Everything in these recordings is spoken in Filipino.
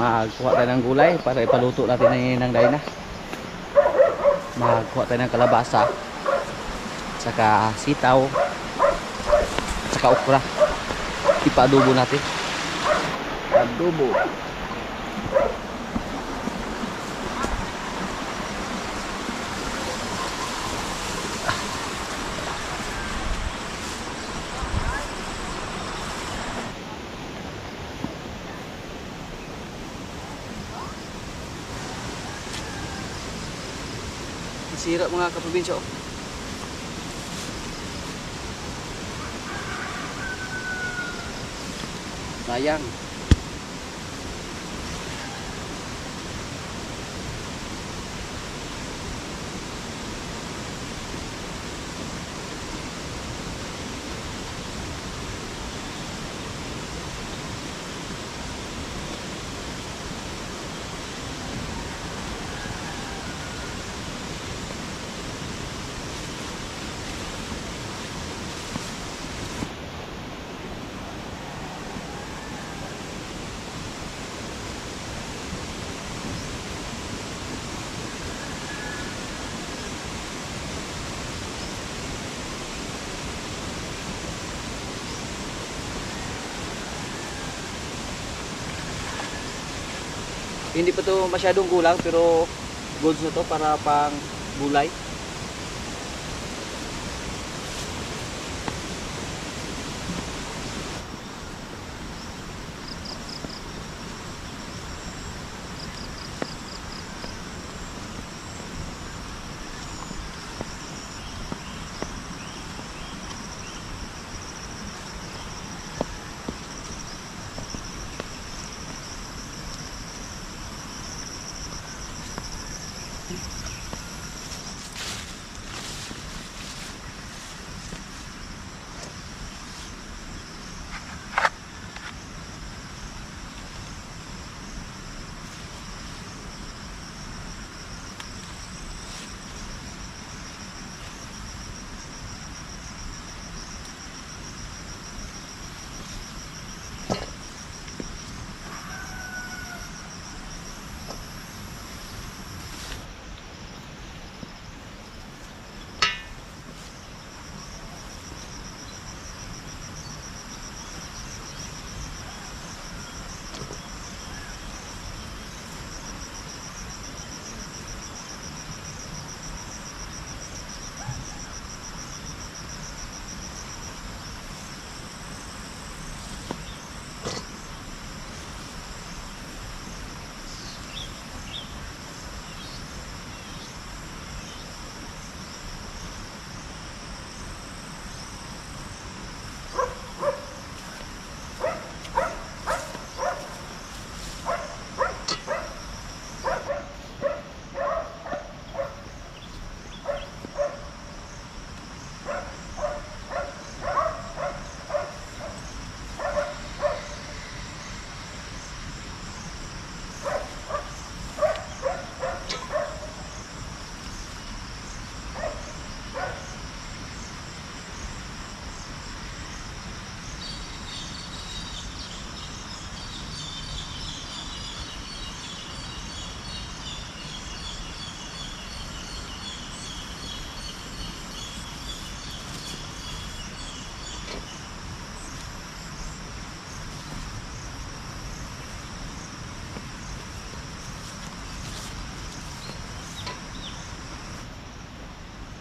magkuha tayo ng gulay para ipaluto natin ng Dayna. Magkuha tayo ng kalabasa, saka sitaw, saka okra. Ipa-adobo natin. Adobo. Masira mga kaprobinsya. Sayang. Hindi pa to masyadong gulang pero goods na to para pang gulay.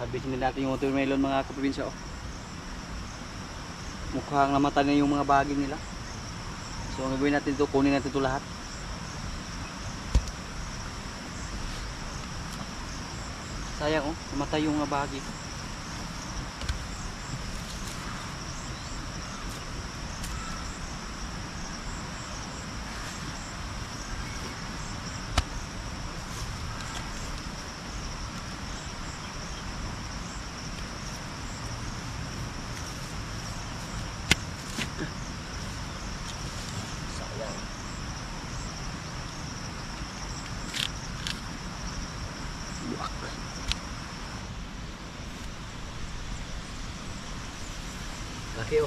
Habisin din natin yung watermelon mga kaprobinsya. Mukhang namatay na yung mga baging nila. So ang gagawin natin ito, kunin natin ito lahat. Sayang namatay yung mga baging. Laki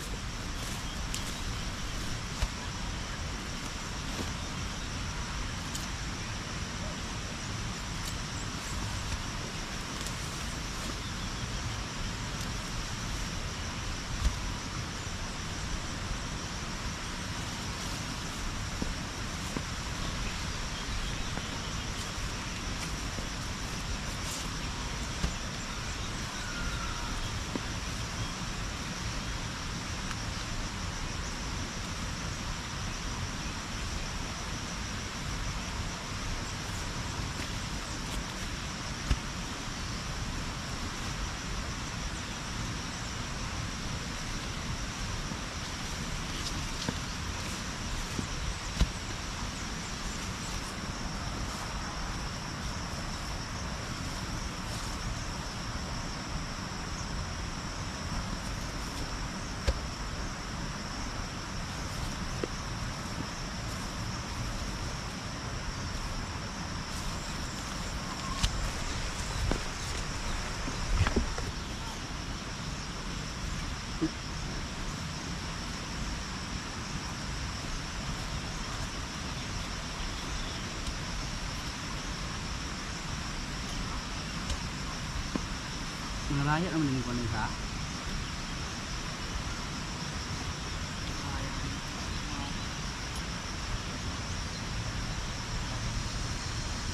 Nalaya naman din ko na isa.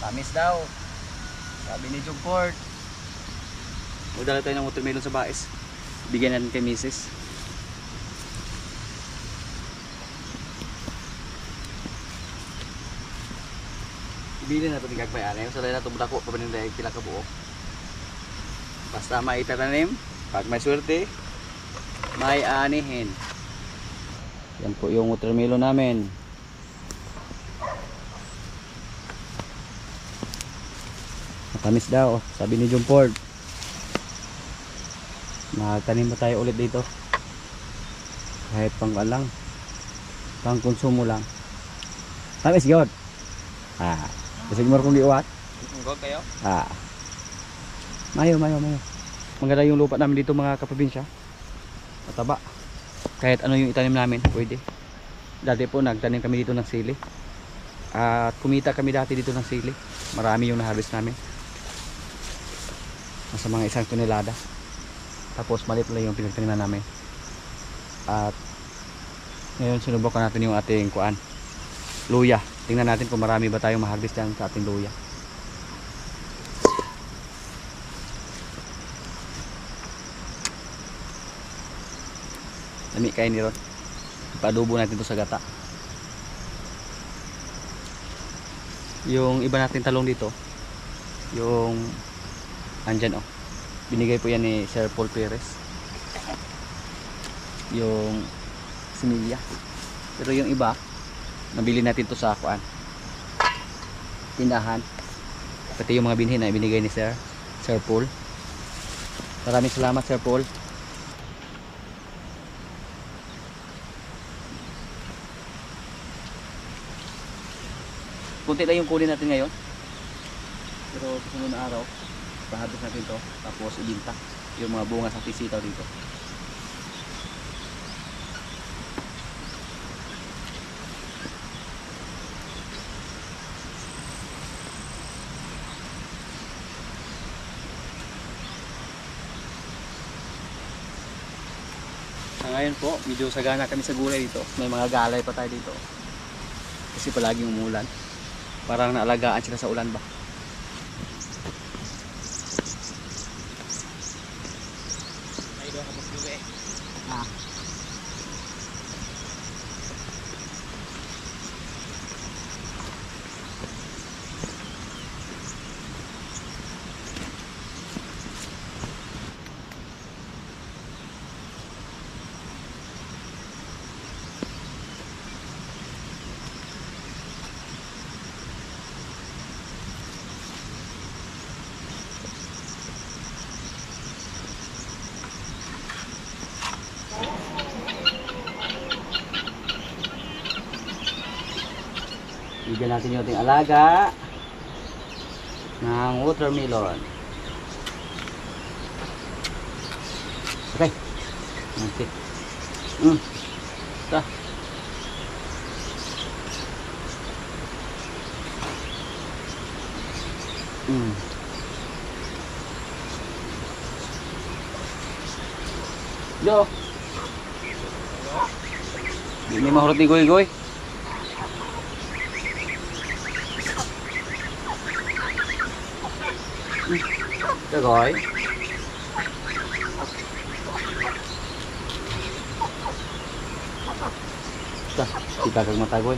Tamis daw. Sabi ni Jugport. Magdala tayo ng watermelon sa bais. Bigyan natin kay Mrs. Ibili na ito ni Gagbayan. Sa lahat na ito dako pa paninday kila kabuo. Basta maitatanim, pag may swerte, may anihin. Yan po yung watermelon namin. Matamis daw, sabi ni John Ford. Magtanim pa tayo ulit dito. Kahit pang alang, pang konsumo lang. Tamis yun. Kasi mo kung liwat. Enggak kayo? Mayo. Maganda yung lupa namin dito mga kaprobinsya. Mataba. Kahit ano yung itanim namin, pwede. Dati po nagtanim kami dito ng sili. At kumita kami dati dito ng sili. Marami yung na-harvest namin. Nasa mga 1 tonelada. Tapos maliit lang yung pinagtaniman namin. At ngayon sinubukan natin yung ating kuan, luya. Tingnan natin kung marami ba tayong ma-harvest dyan sa ating luya. Lami kain ni Ron. Ipadubo natin ito sa gata. Yung iba natin talong dito, yung andyan binigay po yan ni Sir Paul Perez, yung similya. Pero yung iba nabili natin to sa kuan, tindahan. Pati yung mga binhi na binigay ni Sir Paul. Maraming salamat Sir Paul. Kunti lang yung kunin natin ngayon, pero susunod na araw pahabis natin to, tapos ibinta yung mga bunga sa tisitaw dito. Sa ngayon po, medyo sagana kami sa gulay dito. May mga galay pa tayo dito kasi palaging umulan. Parang naalagaan sila sa ulan ba. Bigyan natin yung ating alaga ng watermelon. Okay. Nanti. Ito. Yo. Hindi mahurot ni Goy-Goy. Được rồi. Kita ke mata gue.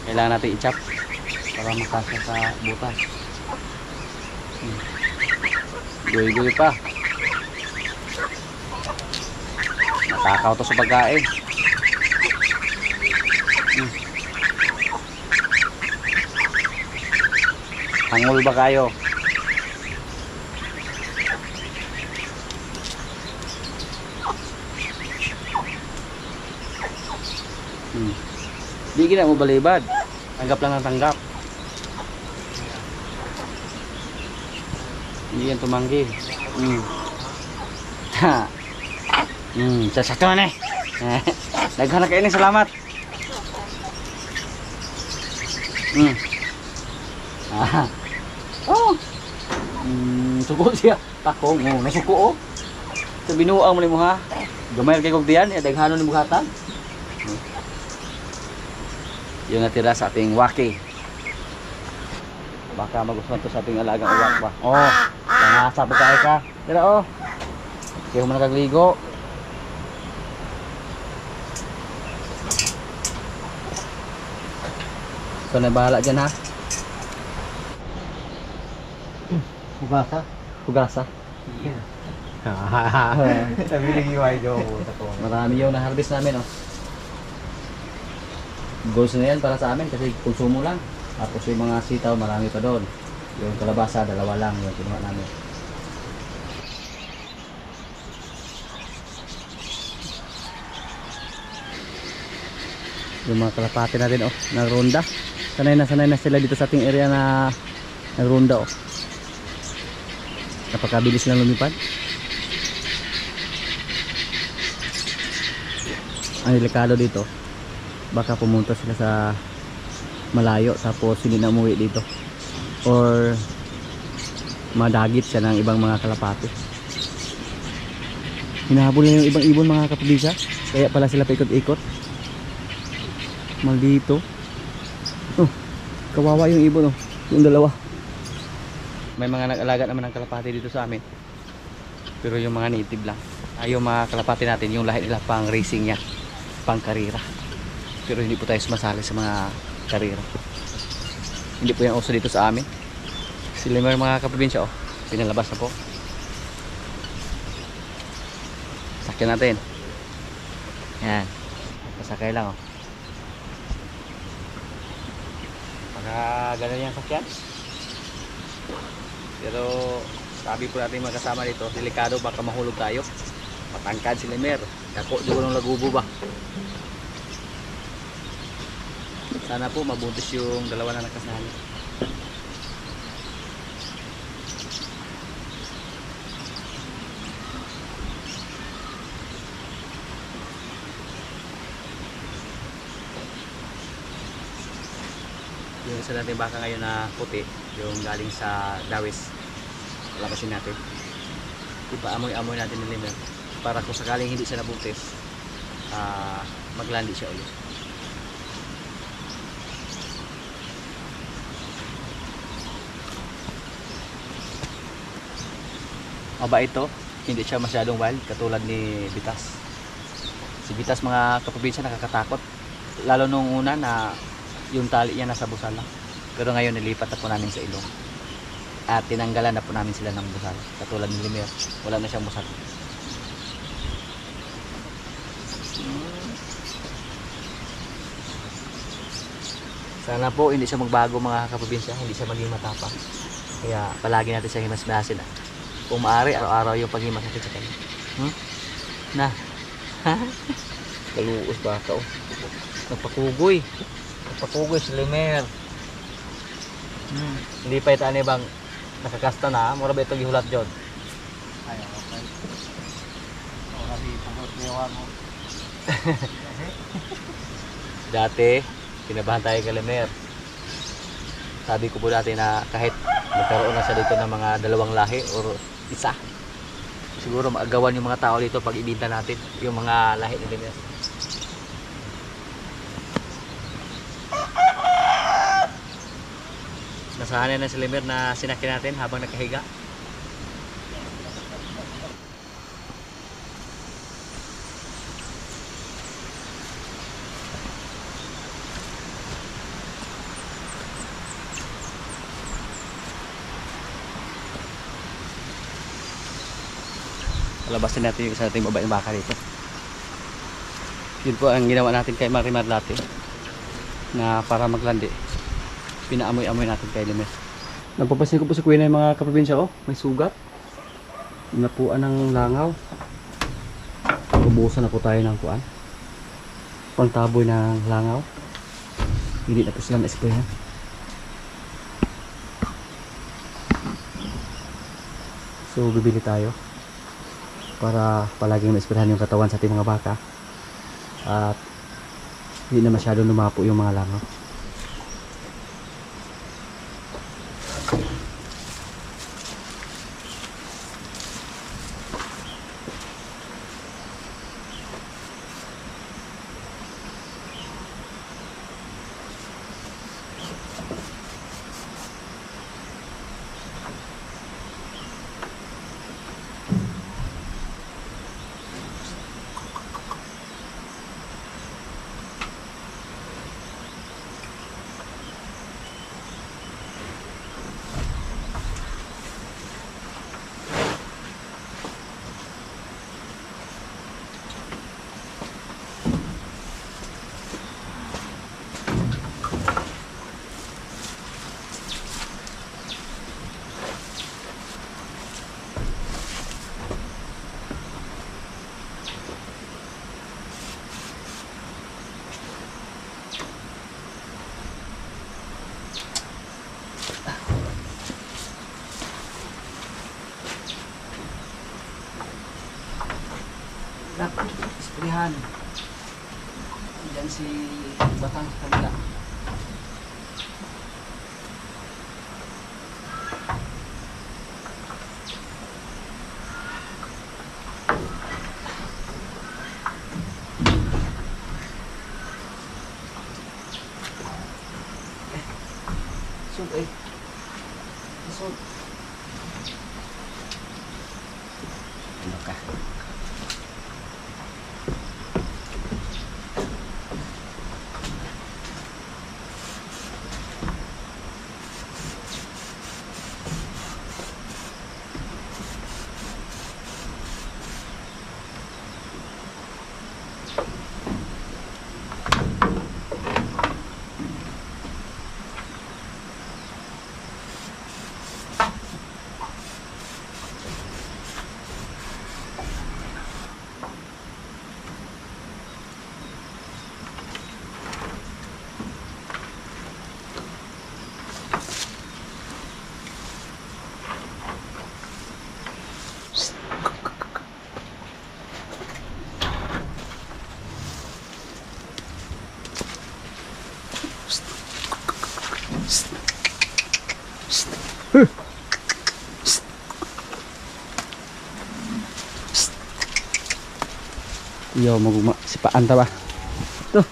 Kailangan natin i-chop para makasya sa butas. Goy-goy pa. Natakaw to sa pagkain. Hangul ba kayo? Di gina mo balibad. Tanggap lang ng tanggap. Hindi yan tumanggi. Sasakto na eh. Naghanap kayo ni salamat. Ah. Oh. Suko siya. Takong. Oh, nasuko oh. Sa binuang mo ha. Gamay kay kog diyan, daghanon ni buhatan. Yung natira sa ating waki. Baka magustuhan to sa ating alagang uwak ba. Oh, langasa pa kay ka. Dira oh. Kaya mo nakagligo. So na bahala dyan ha. Hugasa. Hugasa. Sabi ng iway jo. Marami yung na-harvest namin oh. Goals na yan para sa amin kasi konsumo lang. Tapos yung mga sitaw marami pa doon. Yung kalabasa dalawa lang yung kinuha namin. Yung mga kalapati natin oh, nagronda. Sanay na sila dito sa ating area na nagronda oh. Napakabilis lang lumipad. Ang delikado dito, baka pumunta sila sa malayo tapos hindi na umuwi dito or madagit siya ng ibang mga kalapati. Hinahabol na yung ibang ibon mga kapabisa, kaya pala sila paikot-ikot. Maldito. Oh, kawawa yung ibon oh, yung dalawa. May mga nag-alaga naman ng kalapati dito sa amin, pero yung mga native lang. Yung mga kalapati natin, yung lahi nila pang racing niya, pang karira. Pero hindi po tayo sumasali sa mga karira. Hindi po yung uso dito sa amin. Sila mga kaprobinsya oh, pinalabas na po. Sakyan natin. Yan, pasakay lang oh. Pagka ganun yung sakyan. Pero sabi po natin mga kasama dito, delikado, baka mahulog tayo. Matangkad si Lemer, dako doon ng lagubo ba. Sana po mabuntis yung dalawa na nakasama. Yung isa natin baka ngayon na puti, yung galing sa Dawis, labasin natin. Ipaamoy-amoy natin ni Lemer para kung sakaling hindi siya nabuntis, maglandi siya ulit. Mabait ito, hindi siya masyadong wild katulad ni Bitas. Si Bitas mga kaprobinsya nakakatakot, lalo nung una na yung tali niya nasa busal lang. Pero ngayon nilipat na po namin sa ilong at tinanggalan na po namin sila ng busal, katulad ni Lemer, wala na siyang busal. Sana po hindi siya magbago mga kaprobinsya, hindi siya maging matapang. Kaya palagi natin siyang himas-himasin. Kung maaari, araw-araw yung paghimas natin sa kanya. Na. Kaluos baka oh. Nagpakugoy. Nagpakugoy si Lemer. Hindi pa ito ano bang nakakasta na. Mura ba ito gihulat dyan? Ayaw, okay. Wala di pangkot niyawa mo. Dati, kinabahan tayo kay Lemer. Sabi ko po dati na kahit magkaroon na siya dito ng mga dalawang lahi or isa, siguro maagawan yung mga tao dito pag ibinta natin yung mga lahi ni Lemer. Nasanay na si Lemer na sinakyan natin habang nakahiga. Labasin natin yung isa nating babaeng baka dito. Yun po ang ginawa natin kay Marimar dati, na para maglandi pinaamoy-amoy natin kay Lemer. Napapansin ko po sa kuya na yung mga kaprobinsya oh, may sugat. Napuan ng langaw. Ubusan na po tayo ng kuan, pangtaboy ng langaw. Hindi na po sila na-sprayan. So bibili tayo para palaging ma-sprayan yung katawan sa ating mga baka at hindi na masyadong lumapo yung mga langaw. Isprihan. Diyan si Batang sa kanila. Sud eh. Sud. Ano ka? Yo, magugma sipaan ta ba? Tuh.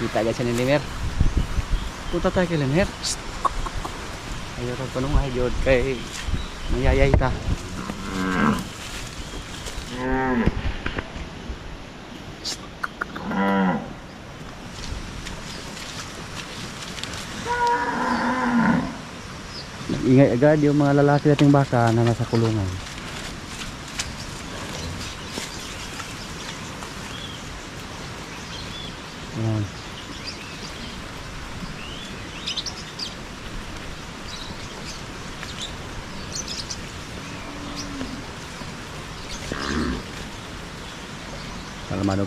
Kita aja sini Limer. Punta tayo kay Limer. Ayo ron tanong ay jud kay mayayay ta. Ingay agad yung mga lalaki nating baka na nasa kulungan. Ayan.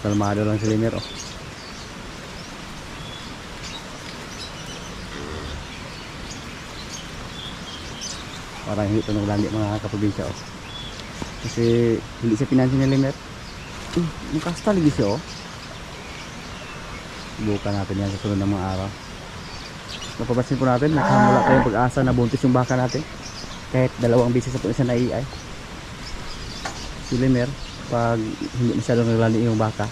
Kalmado lang si Limer oh. Parang hindi ito naglandi mga kaprobinsya oh. Kasi hindi siya pinansin ni Limer. Makasta lagi siya oh. Subukan natin yan sa sunod ng mga araw. Napapansin po natin, nakamula tayong pag-asa na buntis yung baka natin. Kahit 2 beses sa isa na iay. Si Limer, pag hindi masyadong naglandi yung baka,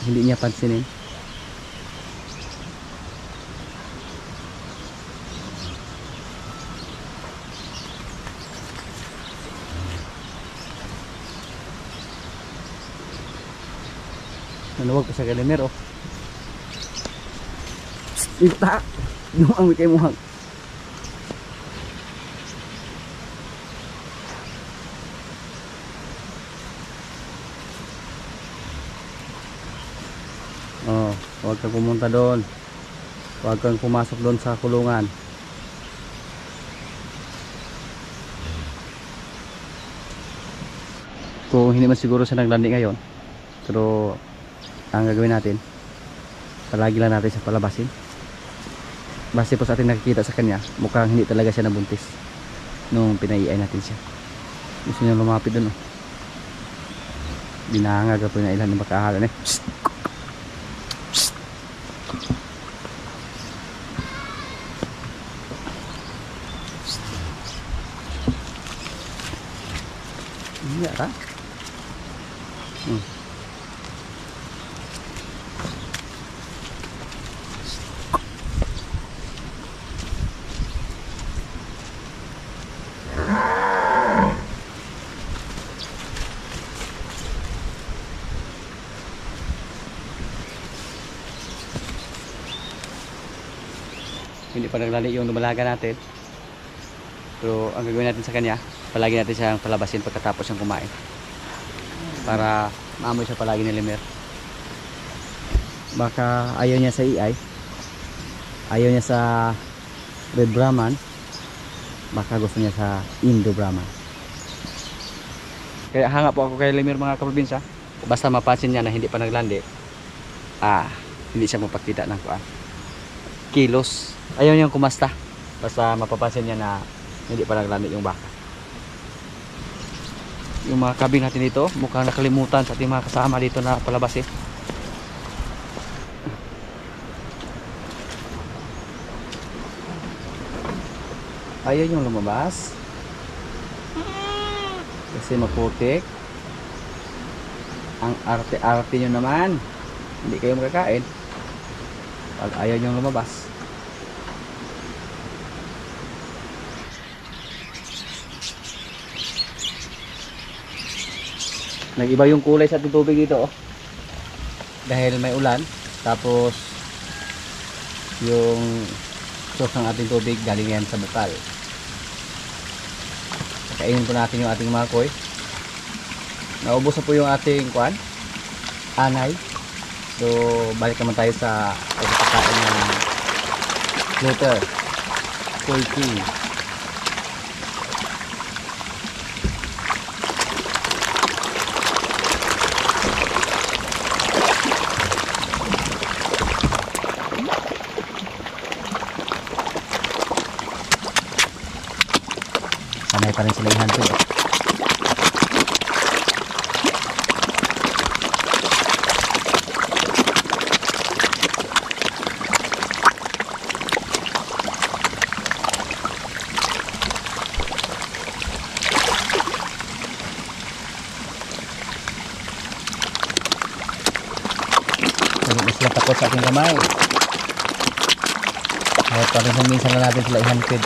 hindi niya pansinin. Nanuwag pa sa Limer oh. Ita, nuang kay muhang. Oh, huwag kang pumunta doon. Huwag kang pumasok doon sa kulungan. Kung hindi man siguro siya naglandi ngayon, pero ang gagawin natin, palagi lang natin siya palabasin. Base po sa ating nakikita sa kanya, mukhang hindi talaga siya nabuntis nung pinaiay natin siya. Gusto niya lumapit doon oh. Binangag po na ilan ng makahalan eh. Psst. Psst. Psst. Iya kan? Hindi pa naglali yung lumalaga natin, pero ang gagawin natin sa kanya, palagi natin siyang palabasin pagkatapos siyang kumain para maamoy siya palagi ni Limer. Baka ayaw niya sa iay, ayaw niya sa Red Brahman, baka gusto niya sa Indo Brahman. Kaya hanga po ako kay Limer mga kaprobinsya. basta mapansin niya na hindi pa naglandi, hindi siya mapakita ng kuan. Kilos. Ayaw niyang kumasta. Basta mapapansin niya na hindi pa naglandi yung baka. Yung mga kabing natin dito, mukhang nakalimutan sa ating mga kasama dito na palabas eh. Ayaw yung lumabas. Kasi maputik. Ang arte-arte nyo naman. Hindi kayo makakain. Pag ayaw nyo lumabas. Nag-iba yung kulay sa ating tubig dito oh. Dahil may ulan. Tapos yung source ng ating tubig galing yan sa bukal. Kainin po natin yung ating makoy. Naubos na po yung ating kuan, anay. So balik naman tayo sa pagkakain ng floater, poultry. Sanay pa rin sila yung hanto eh. Hindi na sila takot sa ating kamay. Kahit pa rin minsan na natin sila ihampid.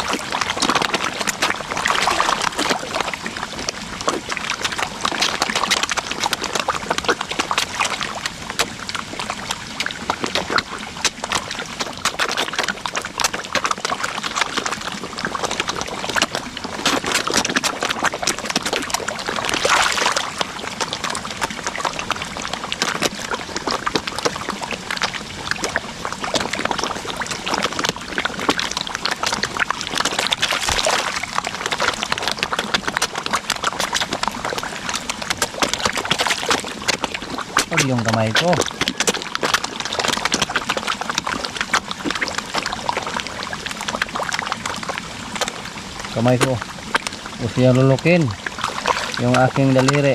Yung kamay ko. Kamay ko. Gusto niya lulukin yung aking daliri.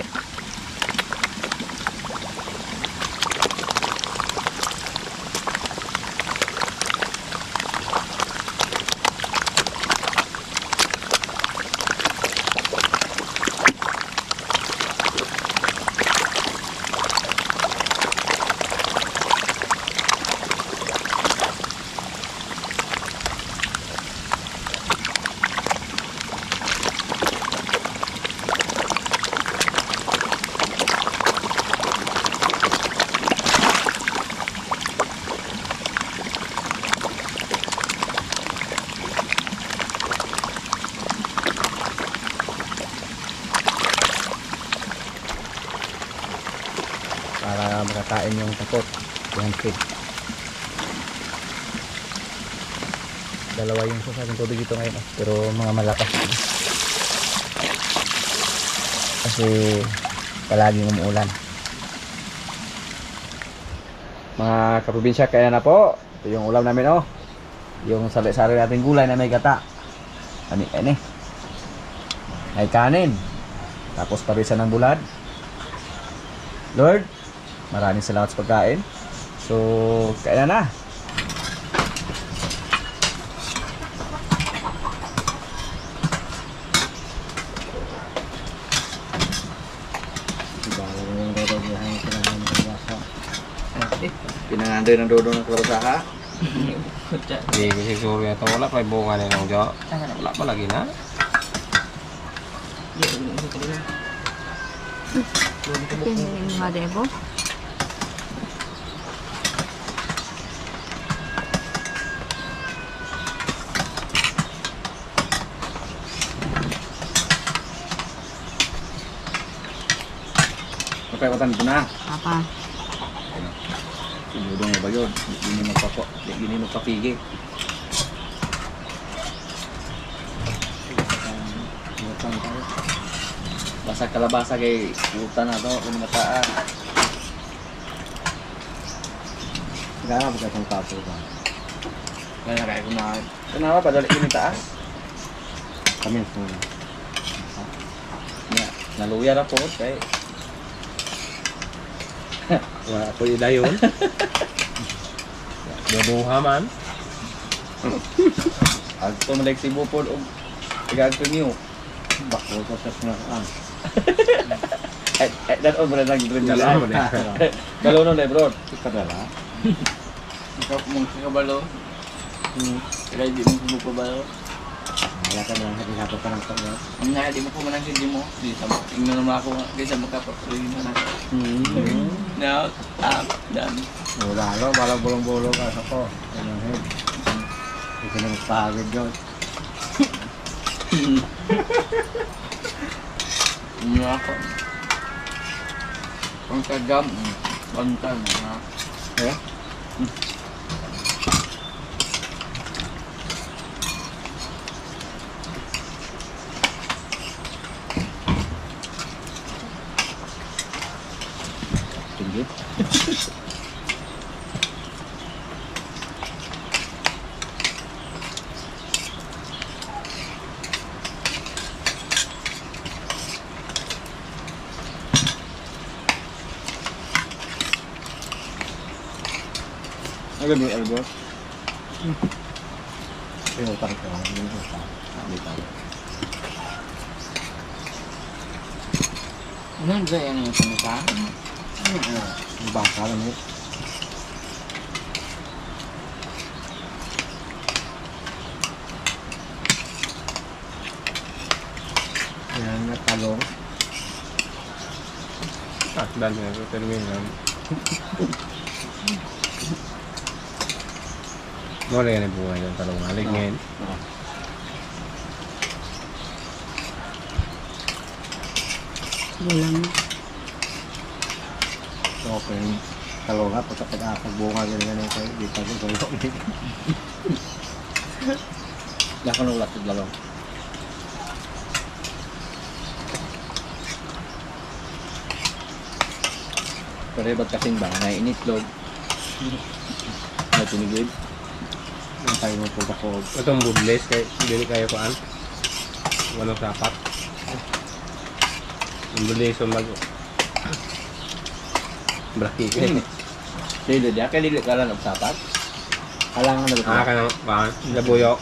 Para makakain yung takot yung pig. Dalawa yung sa ating tubig dito ngayon pero mga malakas kasi palaging umuulan. Mga kaprobinsya, kaya na po ito yung ulam namin yung sari-sari nating gulay na may gata. Ani may kanin tapos parisa ng bulad. Lord, maraming salamat sa pagkain. So, kain na. Pinangandoy ng dodo ng kalabasaha. Hindi ko siguro ito. Wala pa yung bunga nila ng Jo. Wala pa lagi na. Yung mga debo. Kapayatan ito na. Apa? Sinudong mo ba yun? Hindi magpapigi. Basta kalabasa kay utan na to, kung mataan. Gana ba itong tapo ba? Kaya kaya ko na. Kenapa padahal ini taas? Kami po. Ya, naluya na po kay. Wala ko idayon. Duduha man. Agto man like Cebu po og igagto niyo. Bako ko sa sunaan. Ay, dat on nang gidrin Dalawa nila. man Kalau no le bro. Kadala. Ikaw mong kabalo. Kaya di mo kabalo. Wala ka na hapon pa ng pagod. Ang nga di mo ko manang hindi mo. Di sa ingno naman ako kaysa magkapatuloy na. Now, dami. Wala lo, walang bulong-bulong ka sa ko. Ano head. Ito na magpagod yun. Ano ako? Pang kagam, bantang na. Eh? Tinggi. Ano ba elbow? Yung utang ko, yung utang. Dito. Ano ba yan yung panita? Yung baka lang yun. Yan, natalong. Takdan niya sa terminal. Boleh kan ibu yang kalau ngaling ngain. Bulan. Okay. Talong nga, pagkakabunga ganyan kayo. Di pa rin talong. Dah kan ulat lalong. Pero ba't kasing ba? Nainitlog. Natinigid. Ang tayo mo po ako. Itong budles kay dili kayo paan. Walang sapat. Yung budles yung mag braki ko. Dili dia kay dili ka lang og sapat. Kalangan na ba ito? Ah kanang paan. Dabuyo.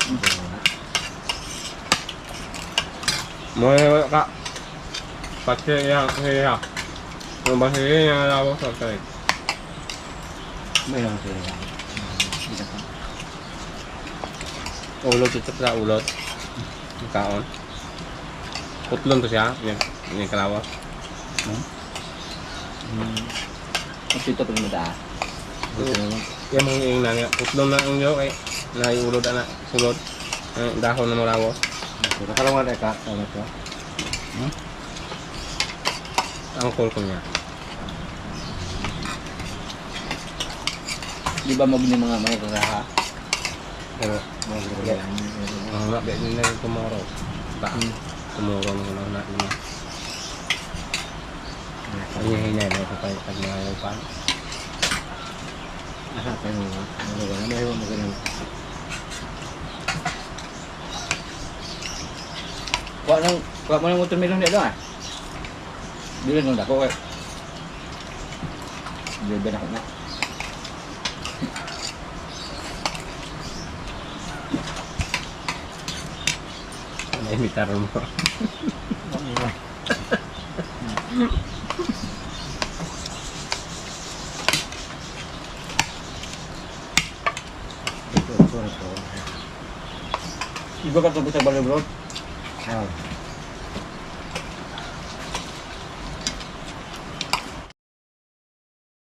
Mo ka. Pati yang kaya. Yung bahasa yang lawas sa kay. Mayroon sila yan. Ulot ito sa ulot. Kaon. Putlon to siya. Yung kalawas. Kasi ito pag madaas. Yung mga yung nanya. Putlon na yung yo kay naiulod na sulod. Ang dahon na malawas. Kalangan na ka. Kalangan ka. Ang ko niya. Di ba mo mga may karaha? Pero ang wala din na yung tomorrow. Tomorrow nung na yun. Ang hinay na ito kayo pag mga yung pan. Aha, kayo mo. Mayroon mo ganun. Kuha mo ng watermelon dito ah. Dili nung dako kay. Dili ba na. Naimitar mo. Ito. Iba ka to sa balo bro. Ah.